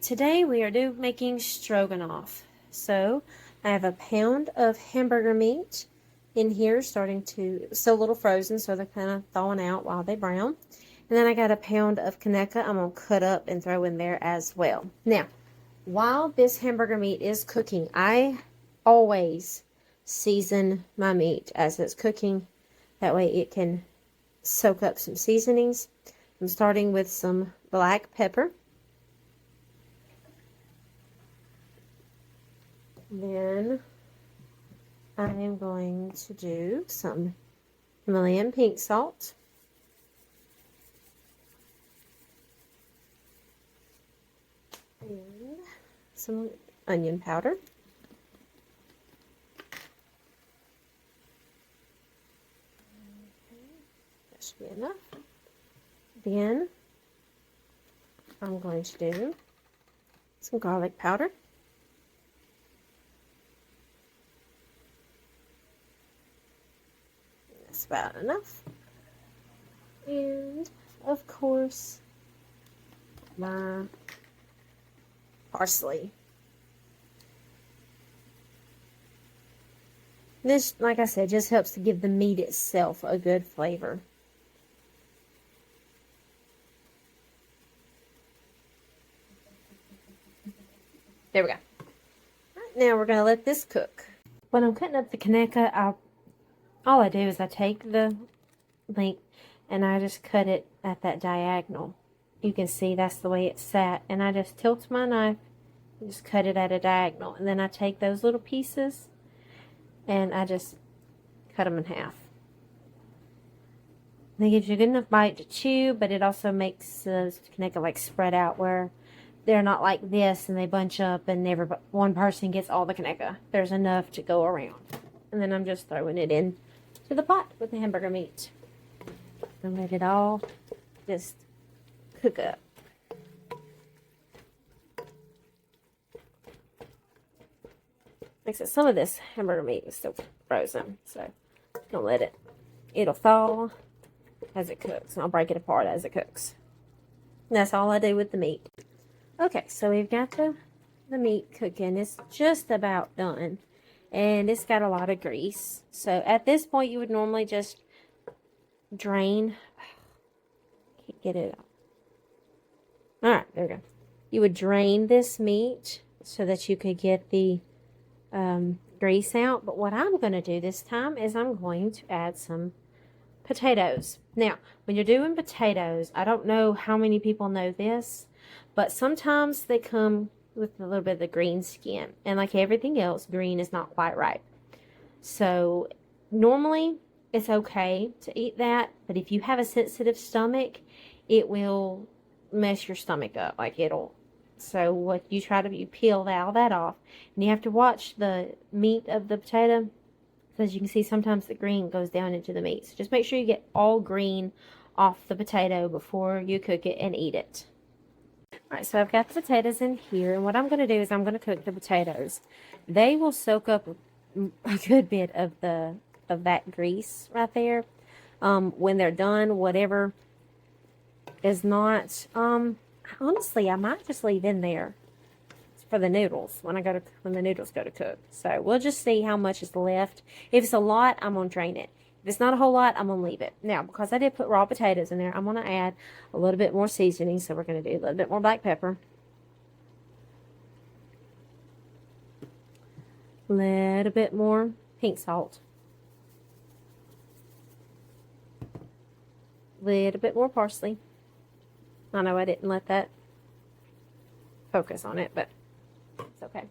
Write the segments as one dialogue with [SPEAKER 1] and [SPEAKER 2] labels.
[SPEAKER 1] Today we are making stroganoff. So I have a pound of hamburger meat in here, still a little frozen, so they're kind of thawing out while they brown. And then I got a pound of Kaneka I'm going to cut up and throw in there as well. Now, while this hamburger meat is cooking, I always season my meat as it's cooking. That way it can soak up some seasonings. I'm starting with some black pepper. Then I am going to do some Himalayan pink salt. And some onion powder. That should be enough. Then I'm going to do some garlic powder. That's about enough. And of course, my parsley. This, like I said, just helps to give the meat itself a good flavor. There we go. Right, now we're going to let this cook. When I'm cutting up the Kaneka, all I do is I take the length and I just cut it at that diagonal. You can see that's the way it's sat. And I just tilt my knife and just cut it at a diagonal. And then I take those little pieces and I just cut them in half. And it gives you a good enough bite to chew, but it also makes the Kaneka like spread out where they're not like this and they bunch up and one person gets all the Kaneka. There's enough to go around. And then I'm just throwing it in to the pot with the hamburger meat. And let it all just cook up. Like I said, some of this hamburger meat is still frozen, so I'm gonna it'll thaw as it cooks, and I'll break it apart as it cooks. And that's all I do with the meat. Okay, so we've got the meat cooking. It's just about done. And it's got a lot of grease. So at this point, you would normally just drain. Can't get it out. Alright, there we go. You would drain this meat so that you could get the grease out. But what I'm going to do this time is I'm going to add some potatoes. Now, when you're doing potatoes, I don't know how many people know this, but sometimes they come with a little bit of the green skin. And like everything else, green is not quite right. So normally it's okay to eat that, but if you have a sensitive stomach, it will mess your stomach up. So what you try to do, you peel all that off. And you have to watch the meat of the potato, because you can see sometimes the green goes down into the meat. So just make sure you get all green off the potato before you cook it and eat it. Alright, so I've got the potatoes in here, and what I'm going to do is I'm going to cook the potatoes. They will soak up a good bit of that grease right there. When they're done, whatever is not, honestly, I might just leave in there for the noodles when the noodles go to cook. So we'll just see how much is left. If it's a lot, I'm going to drain it. If it's not a whole lot, I'm going to leave it. Now, because I did put raw potatoes in there, I'm going to add a little bit more seasoning. So we're going to do a little bit more black pepper. A little bit more pink salt. A little bit more parsley. I know I didn't let that focus on it, but it's okay.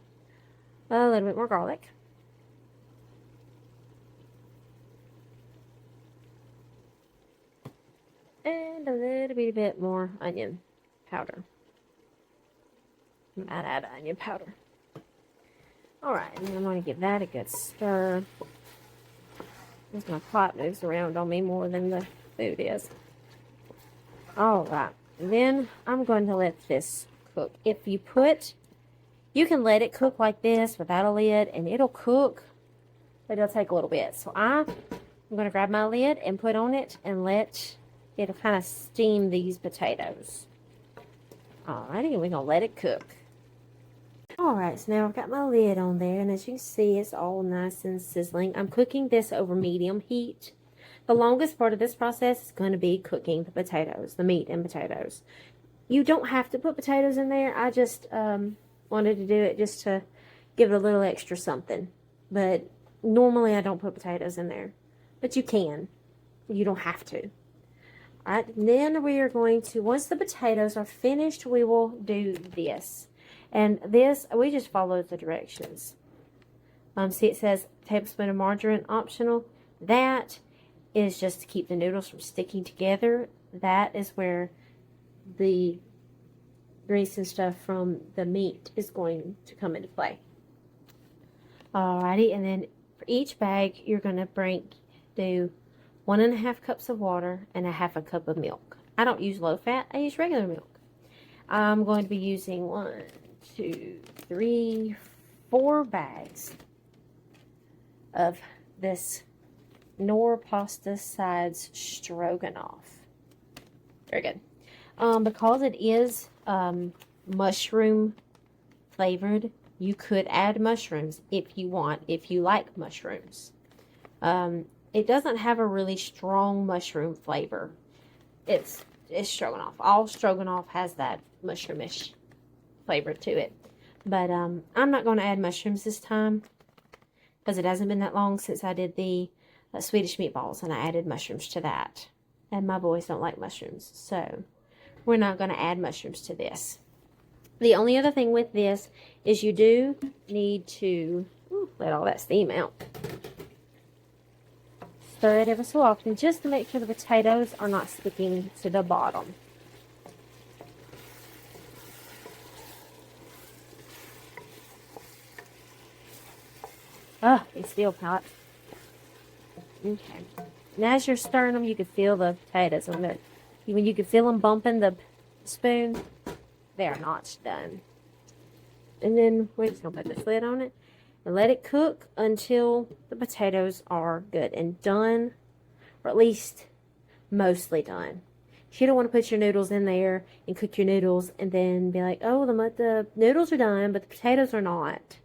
[SPEAKER 1] A little bit more garlic. And a little bit more onion powder. I might add onion powder. Alright, and then I'm going to give that a good stir. As my pot moves around on me more than the food is. Alright, then I'm going to let this cook. You can let it cook like this without a lid, and it'll cook, but it'll take a little bit. So I'm going to grab my lid and put on it and let it'll kind of steam these potatoes. Alrighty, and we're going to let it cook. Alright, so now I've got my lid on there, and as you can see, it's all nice and sizzling. I'm cooking this over medium heat. The longest part of this process is going to be cooking the potatoes, the meat and potatoes. You don't have to put potatoes in there. I just wanted to do it just to give it a little extra something. But normally I don't put potatoes in there. But you can. You don't have to. Alright, then we are going to, once the potatoes are finished, we will do this. And this, we just follow the directions. See, it says tablespoon of margarine optional. That is just to keep the noodles from sticking together. That is where the grease and stuff from the meat is going to come into play. Alrighty, and then for each bag, you're going to do 1.5 cups of water and 1/2 cup of milk. I don't use low fat, I use regular milk. I'm going to be using 1, 2, 3, 4 bags of this Nor Pasta Sides Stroganoff. Very good. Because it is mushroom flavored, you could add mushrooms if you want, if you like mushrooms. It doesn't have a really strong mushroom flavor. It's stroganoff. All stroganoff has that mushroomish flavor to it. But I'm not going to add mushrooms this time because it hasn't been that long since I did the Swedish meatballs and I added mushrooms to that. And my boys don't like mushrooms, so we're not going to add mushrooms to this. The only other thing with this is you do need to let all that steam out. Stir it ever so often just to make sure the potatoes are not sticking to the bottom. Oh, it's still hot. Okay. And as you're stirring them, you can feel the potatoes on it. When you can feel them bumping the spoon, they're not done. And then we're just going to put this lid on it and let it cook until the potatoes are good and done, or at least mostly done. You don't want to put your noodles in there and cook your noodles and then be like, oh, the noodles are done, but the potatoes are not.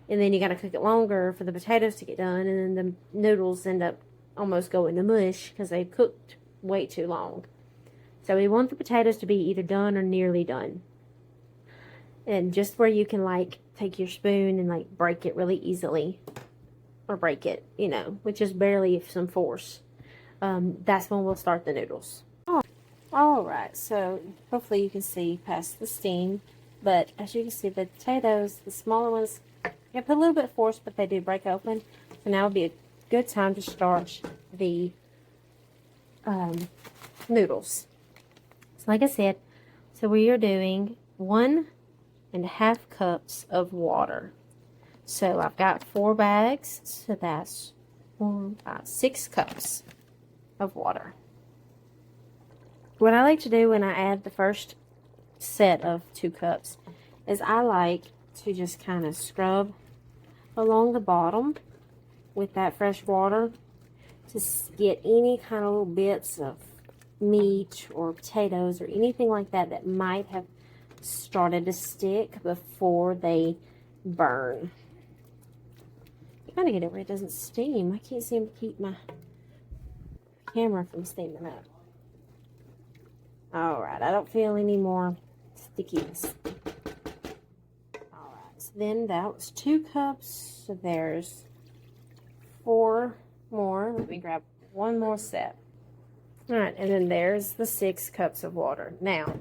[SPEAKER 1] And then you got to cook it longer for the potatoes to get done, and then the noodles end up almost going to mush because they've cooked way too long. So we want the potatoes to be either done or nearly done. And just where you can like take your spoon and like break it really easily, or break it, you know, with just barely some force. That's when we'll start the noodles. Alright, so hopefully you can see past the steam. But as you can see, the potatoes, the smaller ones, you put a little bit of force, but they do break open. So now would be a good time to start the noodles. So like I said, so we are doing 1.5 cups of water. So I've got 4 bags, so that's 6 cups of water. What I like to do when I add the first set of 2 cups is I like to just kind of scrub along the bottom with that fresh water to get any kind of little bits of meat or potatoes or anything like that that might have started to stick before they burn. I'm trying to get it where it doesn't steam. I can't seem to keep my camera from steaming up. Alright, I don't feel any more stickiness. Alright, so then that was 2 cups. So there's 4 more. Let me grab one more set. Alright, and then there's the 6 cups of water. Now,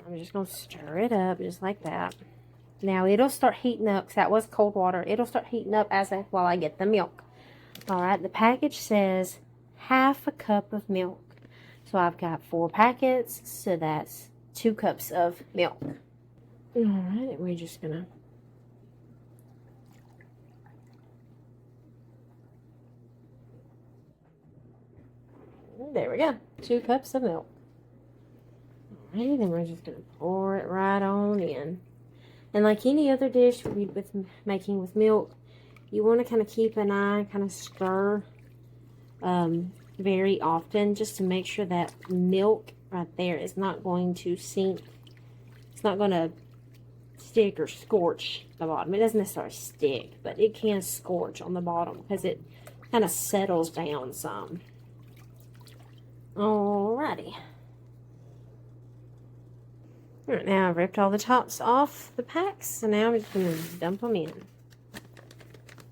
[SPEAKER 1] I'm just going to stir it up just like that. Now, it'll start heating up, because that was cold water. It'll start heating up while I get the milk. Alright, the package says 1/2 cup of milk. So I've got 4 packets, so that's 2 cups of milk. Alright, we're just going to there we go. 2 cups of milk. Alright, then we're just going to pour it right on in. And like any other dish with making with milk, you want to kind of keep an eye, kind of stir very often, just to make sure that milk right there is not going to sink. It's not going to stick or scorch the bottom. It doesn't necessarily stick, but it can scorch on the bottom because it kind of settles down some. Alrighty. Alright, now I've ripped all the tops off the packs, so now I'm just going to dump them in.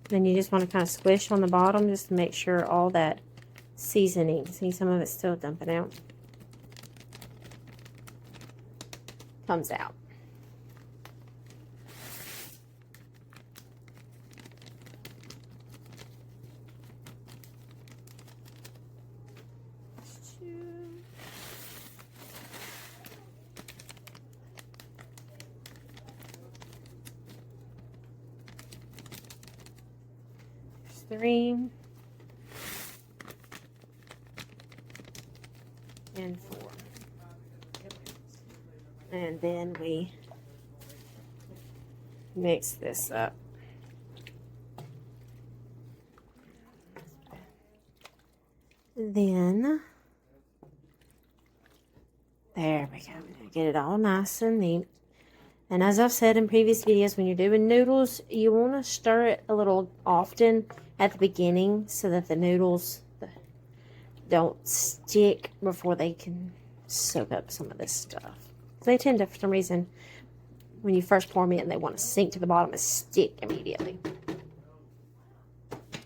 [SPEAKER 1] Then you just want to kind of squish on the bottom just to make sure all that seasoning, see some of it's still dumping out, comes out. Three and 4, and then we mix this up. Then there we go. Get it all nice and neat. And as I've said in previous videos, when you're doing noodles, you want to stir it a little often at the beginning so that the noodles don't stick before they can soak up some of this stuff. They tend to, for some reason, when you first pour them in, they want to sink to the bottom and stick immediately.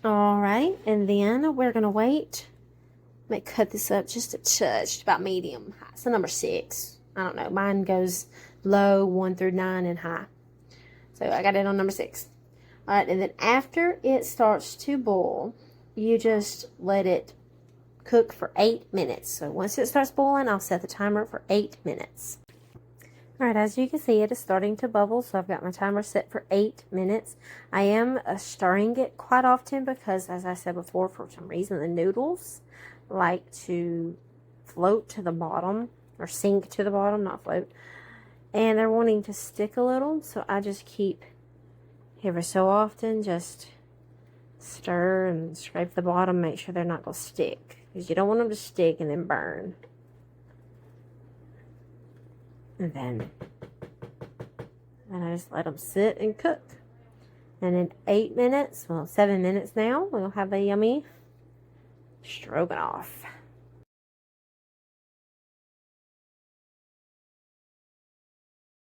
[SPEAKER 1] Alright, and then we're going to wait. I might cut this up just a touch, about medium high. So number 6. I don't know. Mine goes low, 1 through 9, and high. So I got it on number 6. Alright, and then after it starts to boil, you just let it cook for 8 minutes. So once it starts boiling, I'll set the timer for 8 minutes. Alright, as you can see, it is starting to bubble, so I've got my timer set for 8 minutes. I am stirring it quite often because, as I said before, for some reason the noodles like to float to the bottom, or sink to the bottom, not float. And they're wanting to stick a little, so I just keep ever so often just stir and scrape the bottom, make sure they're not going to stick, because you don't want them to stick and then burn. And then I just let them sit and cook. And in 8 minutes, well, 7 minutes now, we'll have a yummy stroganoff.